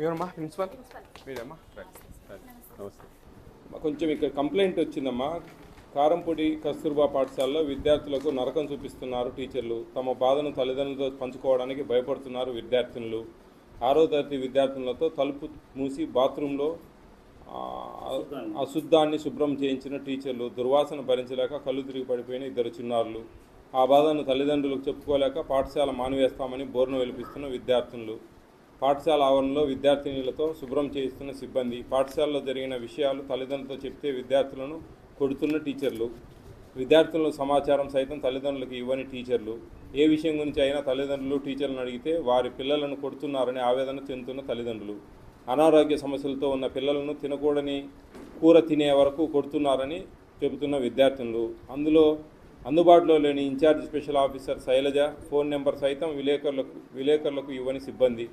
ఎవరమ్మా ప్రిన్సిపల్ మీరమ్మా నమస్తే. కొంచెం ఇక్కడ కంప్లైంట్ వచ్చిందమ్మా. కారంపొడి కస్తూర్బా పాఠశాలలో విద్యార్థులకు నరకం చూపిస్తున్నారు టీచర్లు. తమ బాధను తల్లిదండ్రులతో పంచుకోవడానికి భయపడుతున్నారు విద్యార్థినులు. 6వ తరగతి విద్యార్థులతో తలుపు మూసి బాత్రూంలో అశుద్ధాన్ని శుభ్రం చేయించిన టీచర్లు. దుర్వాసన భరించలేక కళ్ళు తిరిగి పడిపోయిన 2 చిన్నారులు. ఆ బాధను తల్లిదండ్రులకు చెప్పుకోలేక పాఠశాల మానివేస్తామని బోర్ను వెలిపిస్తున్న విద్యార్థినులు. పాఠశాల ఆవరణలో విద్యార్థినులతో శుభ్రం చేయిస్తున్న సిబ్బంది. పాఠశాలలో జరిగిన విషయాలు తల్లిదండ్రులతో చెప్తే విద్యార్థులను కొడుతున్న టీచర్లు. విద్యార్థుల సమాచారం సైతం తల్లిదండ్రులకు ఇవ్వని టీచర్లు. ఏ విషయం గురించి అయినా తల్లిదండ్రులు టీచర్లను అడిగితే వారి పిల్లలను కొడుతున్నారని ఆవేదన చెందుతున్న తల్లిదండ్రులు. అనారోగ్య సమస్యలతో ఉన్న పిల్లలను తినకూడని కూర తినే వరకు కొడుతున్నారని చెబుతున్న విద్యార్థినులు. అందుబాటులో లేని in-charge special officer Shailaja phone number సైతం విలేకరులకు ఇవ్వని సిబ్బంది.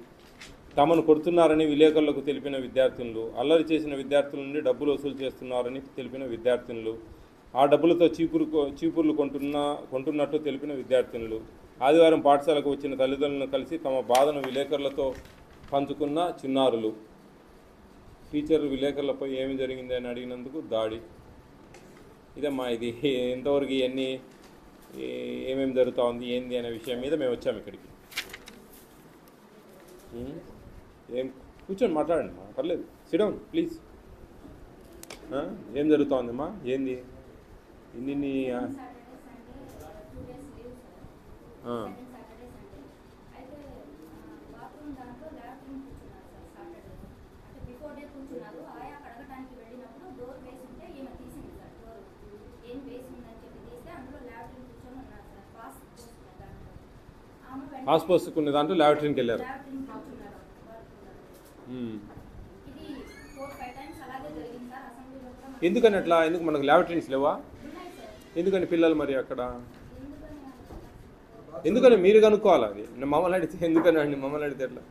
తమను కొడుతున్నారని విలేకరులకు తెలిపిన విద్యార్థినులు. అల్లరి చేసిన విద్యార్థుల నుండి డబ్బులు వసూలు చేస్తున్నారని తెలిపిన విద్యార్థినులు. ఆ డబ్బులతో చీపుర్లు కొంటున్నట్టు తెలిపిన విద్యార్థినులు. ఆదివారం పాఠశాలకు వచ్చిన తల్లిదండ్రులను కలిసి తమ బాధను విలేకరులతో పంచుకున్న చిన్నారులు. టీచర్ విలేకరులపై ఏమి జరిగింది అని అడిగినందుకు దాడి. ఇదమ్మా, ఇది ఎంతవరకు ఇవన్నీ ఏమేమి జరుగుతూ ఉంది ఏంది అనే విషయం మీద మేము వచ్చాము ఇక్కడికి. ఏం కూర్చొని మాట్లాడండి, పర్లేదు, సిట్ డౌన్ ప్లీజ్. ఏం జరుగుతూ ఉందమ్మా, ఏంది ఇన్ని పాస్ పోసుకునే దాంట్లో ల్యాబరేటరీకి వెళ్ళారు. ఎందుకని అట్లా? ఎందుకు మనకు ల్యాబరేటరీస్ లేవా? ఎందుకని పిల్లలు మరి అక్కడ ఎందుకని మీరు కనుక్కోవాలి. అది మమ్మల్ని అడిగితే ఎందుకని అండి, మమ్మల్ని అడిగితే ఎట్లా?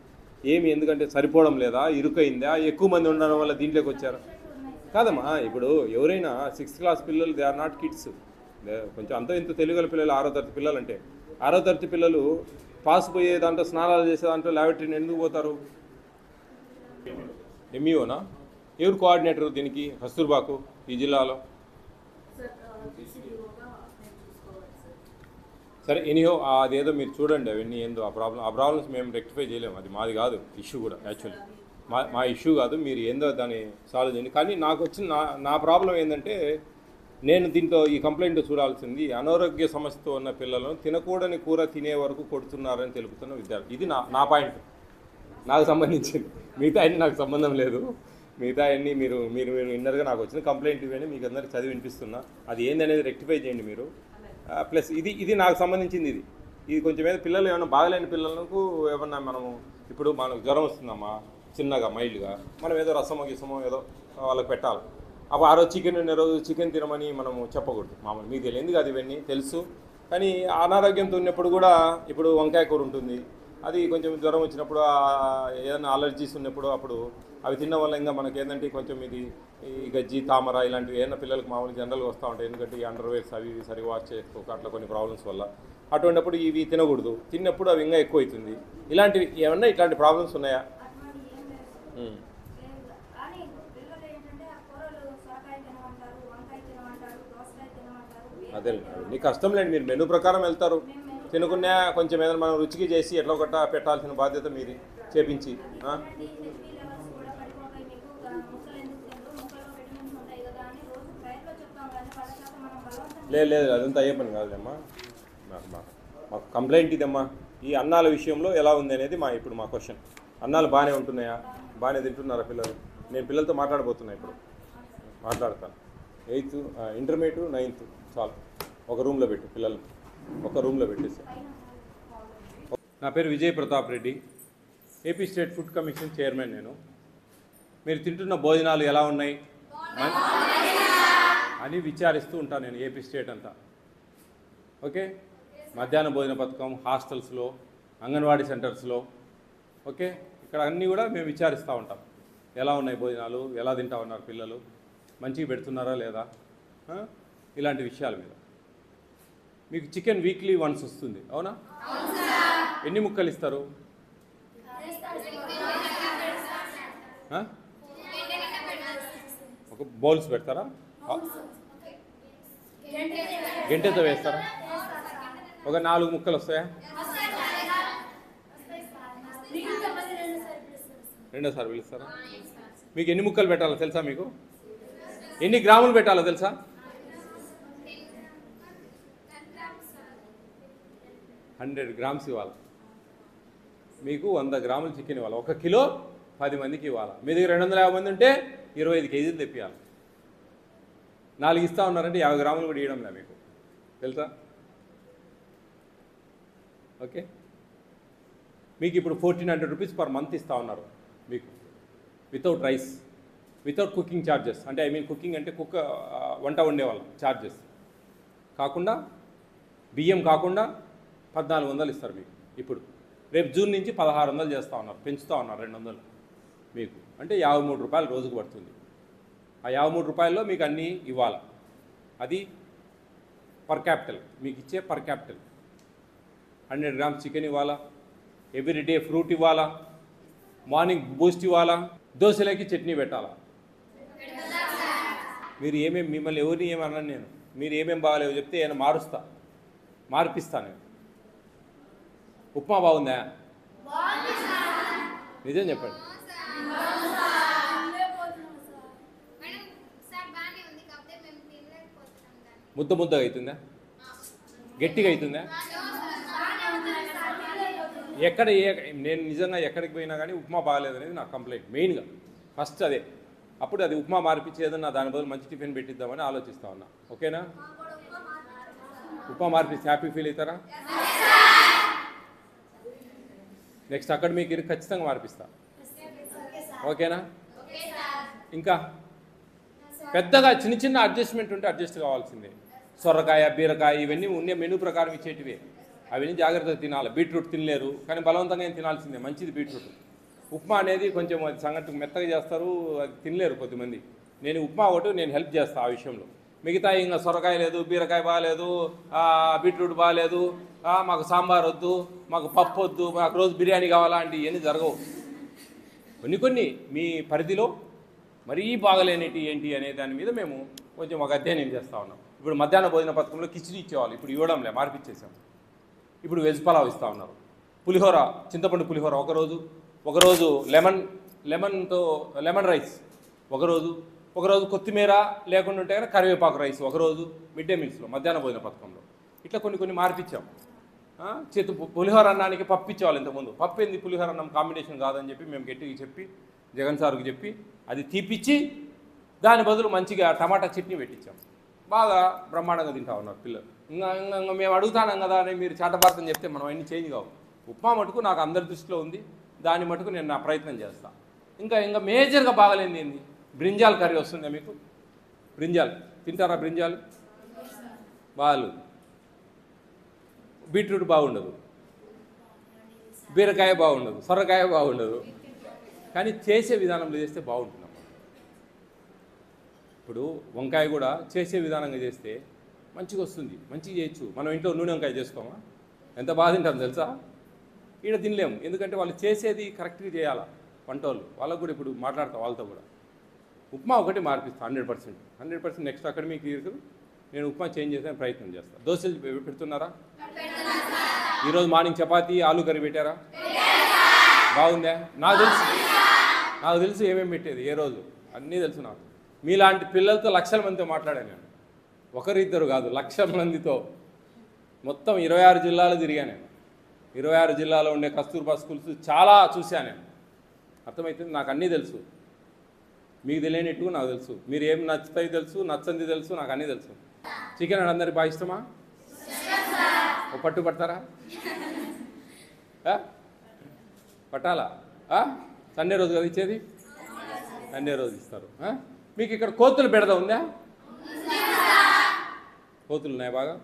ఎందుకంటే సరిపోవడం లేదా, ఇరుకైందా, ఎక్కువ మంది ఉండడం వల్ల దీంట్లోకి వచ్చారా? కాదమ్మా, ఇప్పుడు ఎవరైనా 6th క్లాస్ పిల్లలు దే ఆర్ నాట్ కిడ్స్. కొంచెం అంత ఇంత తెలుగుల పిల్లలు 6వ తరగతి పిల్లలు అంటే 6వ తరగతి పిల్లలు పాస్ పోయే దాంట్లో స్నానాలు చేసే దాంట్లో ల్యాబరేటరీని ఎందుకు పోతారు? ఎంఈఓనా? ఎవరు కోఆర్డినేటర్ దీనికి కస్తూర్బాకు ఈ జిల్లాలో? సరే, ఎనీహో అదేదో మీరు చూడండి, అవన్నీ ఏందో ఆ ప్రాబ్లమ్స్ మేము రెక్టిఫై చేయలేము. అది మాది కాదు ఇష్యూ కూడా, యాక్చువల్లీ మా ఇష్యూ కాదు. మీరు ఏందో దాన్ని సాల్వ్ చేయండి. కానీ నాకు వచ్చిన నా ప్రాబ్లం ఏంటంటే, నేను దీంతో ఈ కంప్లైంట్ చూడాల్సింది అనారోగ్య సమస్యతో ఉన్న పిల్లలను తినకూడని కూర తినే వరకు కొడుతున్నారని తెలుపుతున్న విద్యార్థి. ఇది నా పాయింట్, నాకు సంబంధించింది. మిగతా అన్నీ నాకు సంబంధం లేదు. మిగతా అన్నీ మీరు ఇన్నర్గా నాకు వచ్చిన కంప్లైంట్ ఇవన్నీ మీకు అందరికీ చదివి వినిపిస్తున్నా. అది ఏందనేది రెక్టిఫై చేయండి మీరు. ప్లస్ ఇది నాకు సంబంధించింది. ఇది కొంచెం ఏదో పిల్లలు ఏమైనా బాగలేని పిల్లలకు ఏమన్నా ఇప్పుడు మనకు జ్వరం వస్తుందమ్మా చిన్నగా మైల్డ్గా, మనం ఏదో రసమో గిసమో ఏదో వాళ్ళకి పెట్టాలి. అప్పుడు ఆ రోజు చికెన్ తినమని మనము చెప్పకూడదు. మామూలు మీకు తెలియదు, ఎందుకు అది ఇవన్నీ తెలుసు. కానీ అనారోగ్యంతో ఉన్నప్పుడు కూడా ఇప్పుడు వంకాయ కూర ఉంటుంది, అది కొంచెం జ్వరం వచ్చినప్పుడు ఏదైనా అలర్జీస్ ఉన్నప్పుడు అప్పుడు అవి తినడం వల్ల ఇంకా మనకి ఏంటంటే కొంచెం ఇది ఈ గజ్జి తామర ఇలాంటివి ఏదైనా పిల్లలకు మామూలు జనరల్గా వస్తూ ఉంటాయి. ఎందుకంటే ఈ అండర్వేర్స్ అవి సరిగా వాష్ చేసుకోక అట్లా కొన్ని ప్రాబ్లమ్స్ వల్ల అటువంటిప్పుడు ఇవి తినకూడదు. తిన్నప్పుడు అవి ఇంకా ఎక్కువ అవుతుంది. ఇలాంటివి ఏమన్నా ఇట్లాంటి ప్రాబ్లమ్స్ ఉన్నాయా? అదే నీకు కష్టం లేండి, మీరు మెనూ ప్రకారం వెళ్తారు. తినుకున్నా కొంచెం ఏదైనా మనం రుచికి చేసి ఎట్లా ఒకట పెట్టాల్సిన బాధ్యత మీది చేపించి. లేదు అదంతా అయ్యే పని కాదులేమ్మా. మాకు కంప్లైంట్ ఇదమ్మా. ఈ అన్నాల విషయంలో ఎలా ఉంది అనేది ఇప్పుడు మా క్వశ్చన్. అన్నాలు బాగానే ఉంటున్నాయా? బాగానే తింటున్నారా పిల్లలు? నేను పిల్లలతో మాట్లాడబోతున్నా, ఇప్పుడు మాట్లాడతాను. 8th ఇంటర్మీడియట్ 9th చాలు ఒక రూమ్లో పెట్టు, పిల్లలు ఒక రూమ్లో పెట్టేసి. నా పేరు Vijay Pratap Reddy, AP state food commission chairman నేను. మీరు తింటున్న భోజనాలు ఎలా ఉన్నాయి అని విచారిస్తూ ఉంటాను నేను ఏపీ స్టేట్ అంతా. ఓకే, మధ్యాహ్న భోజన పథకం, హాస్టల్స్లో, అంగన్వాడీ సెంటర్స్లో, ఓకే, ఇక్కడ అన్నీ కూడా మేము విచారిస్తూ ఉంటాం. ఎలా ఉన్నాయి భోజనాలు, ఎలా తింటా ఉన్నారు పిల్లలు, మంచిగా పెడుతున్నారా లేదా, ఇలాంటి విషయాల మీద. మీకు చికెన్ వీక్లీ వన్స్ వస్తుంది, అవునా? ఎన్ని ముక్కలు ఇస్తారు? ఒక బౌల్స్ పెడతారా? గంటెతో వేస్తారా? ఒక 4 ముక్కలు వస్తాయా? రెండోసారి పిలుస్తారా? మీకు ఎన్ని ముక్కలు పెట్టాలో తెలుసా? మీకు ఎన్ని గ్రాములు పెట్టాలో తెలుసా? 100 గ్రామ్స్ ఇవ్వాలి. మీకు 100 గ్రాములు చికెన్ ఇవ్వాలి. 1 కిలో 10 మందికి ఇవ్వాలి. మీ దగ్గర 250 మంది ఉంటే 25 కేజీలు తెప్పియాలి. 4 ఇస్తా ఉన్నారంటే 50 గ్రాములు కూడా ఇవ్వడం లే మీకు తెలుసా? ఓకే, మీకు ఇప్పుడు 1400 రూపీస్ పర్ మంత్ ఇస్తూ ఉన్నారు మీకు, without rice, without cooking charges. అంటే ఐ మీన్ కుకింగ్ అంటే వంట వండేవాళ్ళం ఛార్జెస్ కాకుండా, బియ్యం కాకుండా 1400 ఇస్తారు మీకు. ఇప్పుడు రేపు జూన్ నుంచి 1600 చేస్తూ ఉన్నారు, పెంచుతూ ఉన్నారు 200 మీకు. అంటే 53 రూపాయలు రోజుకు పడుతుంది. ఆ 53 రూపాయల్లో మీకు అన్నీ ఇవ్వాలి. అది పర్ క్యాపిటల్, మీకు ఇచ్చే పర్ క్యాపిటల్. 100 గ్రామ్స్ చికెన్ ఇవ్వాలా, ఎవ్రీడే ఫ్రూట్ ఇవ్వాలా, మార్నింగ్ బూస్ట్ ఇవ్వాలా, దోశలకి చట్నీ పెట్టాలా. మీరు ఏమేమి, మిమ్మల్ని ఎవరిని ఏమన్నాను నేను, మీరు ఏమేమి బాగాలేవో చెప్తే నేను మార్పిస్తాను నేను. ఉప్మా బాగుందా? నిజం చెప్పండి. ముద్దగా అవుతుందా? గట్టిగా అవుతుందా? నేను నిజంగా ఎక్కడికి పోయినా కానీ ఉప్మా బాగాలేదనేది నాకు కంప్లైంట్ మెయిన్గా. ఫస్ట్ అదే. అప్పుడు అది ఉప్మా మార్పించి ఏదన్నా దాని బదులు మంచి టిఫిన్ పెట్టిద్దామని ఆలోచిస్తా ఉన్నా. ఓకేనా? ఉప్మా మార్పిస్తే హ్యాపీ ఫీల్ అవుతారా? నెక్స్ట్ అకాడమిక్ ఇయర్ ఖచ్చితంగా మార్పిస్తా. ఓకేనా? ఇంకా పెద్దగా చిన్న అడ్జస్ట్మెంట్ ఉంటే అడ్జస్ట్ కావాల్సిందే. సొరకాయ, బీరకాయ ఇవన్నీ ఉండే మెనూ ప్రకారం ఇచ్చేటివే. అవన్నీ జాగ్రత్తగా తినాలి. బీట్రూట్ తినలేరు కానీ బలవంతంగా ఏం తినాల్సిందే, మంచిది బీట్రూట్. ఉప్మా అనేది కొంచెం అది సంగతి మెత్తగా చేస్తారు, అది తినలేరు కొద్దిమంది. నేను ఉప్మా ఒకటి నేను హెల్ప్ చేస్తాను ఆ విషయంలో. మిగతా ఇంకా సొరకాయ లేదు, బీరకాయ బాగాలేదు, బీట్రూట్ బాగాలేదు, మాకు సాంబార్ వద్దు, మాకు పప్పు వద్దు, మాకు రోజు బిర్యానీ కావాలాంటి ఇవన్నీ జరగవు. కొన్ని మీ పరిధిలో మరీ బాగలేనిటి ఏంటి అనే దాని మీద మేము కొంచెం ఒక అధ్యయనం చేస్తూ ఉన్నాం. ఇప్పుడు మధ్యాహ్న భోజన పథకంలో కిచిడి ఇచ్చేవాళ్ళు, ఇప్పుడు ఇవ్వడంలే, మార్పిచ్చేసాం. ఇప్పుడు వెజ్ పలావ్ ఇస్తూ ఉన్నారు. పులిహోర, చింతపండు పులిహోర ఒకరోజు లెమన్ రైస్ ఒకరోజు కొత్తిమీర లేకుండా ఉంటే కనుక కరివేపాకు రైస్ ఒకరోజు మిడ్ డే మీల్స్లో మధ్యాహ్న భోజన పథకంలో. ఇట్లా కొన్ని మార్పిచ్చాం. పులిహోర అన్నానికి పప్పు ఇచ్చేవాళ్ళు ఇంతకుముందు. పప్పు ఏంది పులిహోర అన్నం కాంబినేషన్ కాదని చెప్పి మేము గట్టిగా చెప్పి జగన్ సార్కి చెప్పి అది తీపిచ్చి దాని బదులు మంచిగా టమాటా చట్నీ పెట్టించాం. బాగా బ్రహ్మాండంగా తింటా ఉన్నారు పిల్లలు. ఇంకా మేము అడుగుతాం కదా అని మీరు చాటభారతం చెప్తే మనం అన్ని చేంజ్ కావు. ఉప్మా మటుకు నాకు అందరి దృష్టిలో ఉంది, దాని మటుకు నేను నా ప్రయత్నం చేస్తాను. ఇంకా మేజర్గా బాగలేనిది ఏంది, బ్రింజాల్ కర్రీ వస్తుందా మీకు? బ్రింజాల్ తింటారా? బ్రింజాల్ బాగాలేదు, బీట్రూట్ బాగుండదు, బీరకాయ బాగుండదు, సొరకాయ బాగుండదు. కానీ చేసే విధానంలో చేస్తే బాగుంటుంది. ఇప్పుడు వంకాయ కూడా చేసే విధానంగా చేస్తే మంచిగా వస్తుంది, మంచిగా చేయొచ్చు. మనం ఇంట్లో నూనె వంకాయ చేసుకోమా? ఎంత బాగా తింటాం తెలుసా? ఈడ తినలేము, ఎందుకంటే వాళ్ళు చేసేది కరెక్ట్గా చేయాలా వంటోళ్ళు. వాళ్ళకు కూడా ఇప్పుడు మాట్లాడతాం వాళ్ళతో కూడా. ఉప్మా ఒకటి మార్పిస్తాను 100%. నెక్స్ట్ అకాడమిక్ ఇయర్కి నేను ఉప్మా చేంజ్ చేసే ప్రయత్నం చేస్తాను. దోశలు పెడుతున్నారా? ఈరోజు మార్నింగ్ చపాతీ ఆలు కర్రీ పెట్టారా? బాగుందా? నాకు తెలుసు ఏమేమి పెట్టేది ఏ రోజు, అన్నీ తెలుసు నాకు. మీలాంటి పిల్లలతో లక్షల మందితో మాట్లాడాను నేను, ఒకరిద్దరు కాదు, లక్షల మందితో. మొత్తం 26 జిల్లాలు తిరిగాను నేను. 26 జిల్లాలో ఉండే కస్తూర్బా స్కూల్స్ చాలా చూశాను నేను. అర్థమవుతుంది, నాకు అన్నీ తెలుసు. మీకు తెలియనట్టు నాకు తెలుసు. మీరు ఏం నచ్చుతాయి తెలుసు, నచ్చంది తెలుసు, నాకు అన్నీ తెలుసు. చికెన్ అంటే అందరికి బాగా ఇష్టమా? ఒక పట్టు పడతారా? పట్టాలా? సండే రోజు కదా ఇచ్చేది? సండే రోజు ఇస్తారు. మీకు ఇక్కడ కోతులు బెడద ఉందా? కోతులు ఉన్నాయి బాగా.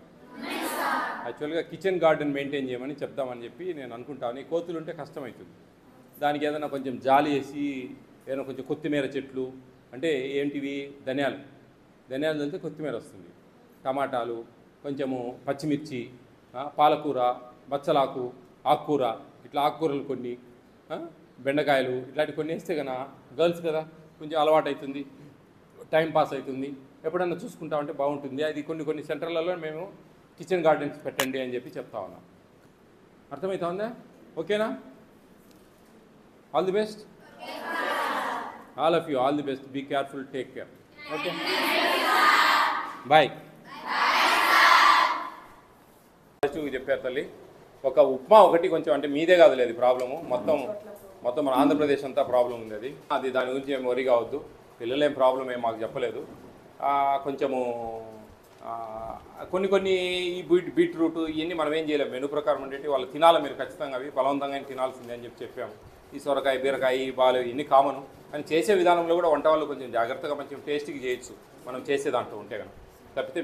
యాక్చువల్గా కిచెన్ గార్డెన్ మెయింటైన్ చేయమని చెప్దామని చెప్పి నేను అనుకుంటాను. ఈ కోతులు ఉంటే కష్టమవుతుంది. దానికి ఏదైనా కొంచెం జాలి వేసి ఏదైనా కొంచెం కొత్తిమీర చెట్లు, అంటే ఏంటివి, ధనియాలు చల్లితే కొత్తిమీర వస్తుంది. టమాటాలు, కొంచెము పచ్చిమిర్చి, పాలకూర, బచ్చలాకు, ఆకుకూర, ఇట్లా ఆకుకూరలు కొన్ని, బెండకాయలు ఇట్లాంటి కొన్ని వేస్తే కన్నా గర్ల్స్ కదా కొంచెం అలవాటు అవుతుంది, టైం పాస్ అవుతుంది, ఎప్పుడన్నా చూసుకుంటామంటే బాగుంటుంది. అది కొన్ని సెంటర్లలో మేము కిచెన్ గార్డెన్స్ పెట్టండి అని చెప్పి చెప్తా ఉన్నాం. అర్థమవుతా ఉందా? ఓకేనా? All the best, all of you, all the best. Be careful, take care. Okay, bye. చెప్పారు తల్లి. ఒక ఉప్మా ఒకటి కొంచెం అంటే మీదే కాదు లేదు ప్రాబ్లము, మొత్తం మన ఆంధ్రప్రదేశ్ అంతా ప్రాబ్లం ఉంది. అది దాని గురించి ఏం వరి కావద్దు. పిల్లలు ఏం ప్రాబ్లం ఏం మాకు చెప్పలేదు. కొంచెము కొన్ని ఈ బీట్రూట్ ఇవన్నీ మనం ఏం చేయలేము. మెనూ ప్రకారం ఉండేవి వాళ్ళు తినాలి, మీరు ఖచ్చితంగా అవి బలవంతంగా తినాల్సిందే అని చెప్పాము. ఈ సొరకాయ, బీరకాయ, బాలు ఇవన్నీ కామను, కానీ చేసే విధానంలో కూడా వంట వాళ్ళు కొంచెం జాగ్రత్తగా మంచి టేస్ట్కి చేయొచ్చు మనం చేసే దాంట్లో ఉంటే కనుక. తప్పితే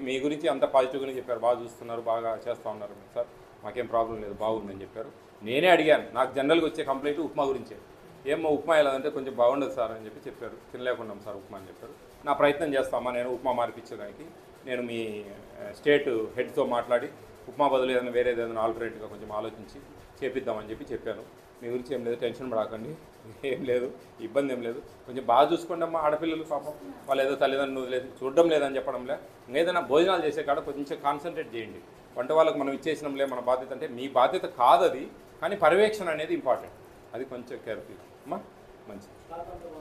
మీ గురించి అంత పాజిటివ్గానే చెప్పారు, బాగా చూస్తున్నారు, బాగా చేస్తూ ఉన్నారు సార్, మాకేం ప్రాబ్లం లేదు, బాగుందని చెప్పారు. నేనే అడిగాను, నాకు జనరల్గా వచ్చే కంప్లైంట్ ఉప్మా గురించే. ఏమో ఉప్మా ఎలాదంటే కొంచెం బాగుండదు సార్ అని చెప్పారు. తినలేకున్నాం సార్ ఉప్మా అని చెప్పారు. నా ప్రయత్నం చేస్తామా నేను ఉప్మా మార్పించడానికి. నేను మీ స్టేట్ హెడ్తో మాట్లాడి ఉప్మా బదులు ఏదైనా వేరేది ఏదైనా ఆల్టర్నేట్గా కొంచెం ఆలోచించి చేపిద్దామని చెప్పాను. మీ గురించి ఏం లేదు, టెన్షన్ పడకండి, ఏం లేదు, ఇబ్బంది ఏం లేదు. కొంచెం బాగా చూసుకోండి అమ్మా. ఆడపిల్లలు పాపం వాళ్ళు ఏదో తల్లిదండ్రులు లేదు చూడడం లేదని చెప్పడంలే. ఏదైనా భోజనాలు చేసే కాడ కొంచెం కాన్సన్ట్రేట్ చేయండి. వంట వాళ్ళకి మనం ఇచ్చేసినాంలే మన బాధ్యత అంటే మీ బాధ్యత కాదు అది, కానీ పర్యవేక్షణ అనేది ఇంపార్టెంట్. అది కొంచెం కేర్ఫుల్ అమ్మా. మంచిది.